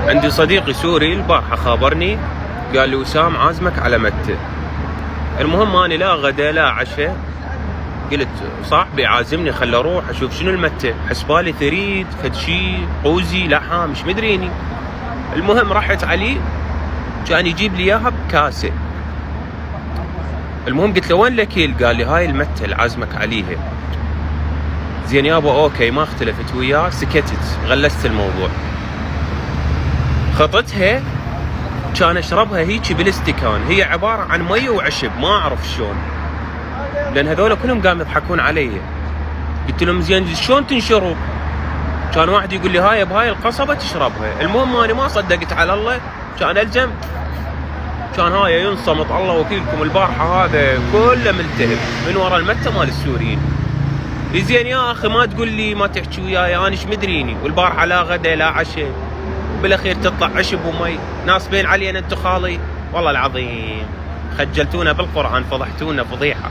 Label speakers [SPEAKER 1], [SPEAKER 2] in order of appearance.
[SPEAKER 1] عندي صديقي سوري البارحة خابرني، قال لي وسام عازمك على متى. المهم اني لا غدا لا عشاء، قلت صاحبي عازمني خل اروح اشوف شنو المتة، حسبالي ثريد فد شي قوزي لحم مش مدريني. المهم رحت عليه كان يجيب لي اياها بكاسة. المهم قلت له وين الاكيل؟ قال لي هاي المتة اللي عازمك عليها. زين يابا اوكي ما اختلفت وياه، سكتت غلست الموضوع. خطتها كان اشربها هيجي بالاستكان، هي عباره عن مي وعشب ما اعرف شلون، لان هذول كلهم قاموا يضحكون علي. قلت لهم زين شلون تنشرب؟ كان واحد يقول لي هاي بهاي القصبه تشربها. المهم انا ما صدقت على الله، كان الزم، كان هاي ينصمت الله وكيلكم البارحه هذا كله ملتهب من ورا المتة مال السوريين. زين يا اخي ما تقول لي ما تحكي وياي، انا ايش مدريني؟ والبارحه لا غدا لا عشاء، بالاخير تطلع عشب ومي، ناصبين علينا انتو خالي. والله العظيم خجلتونا بالقران، فضحتونا فضيحه.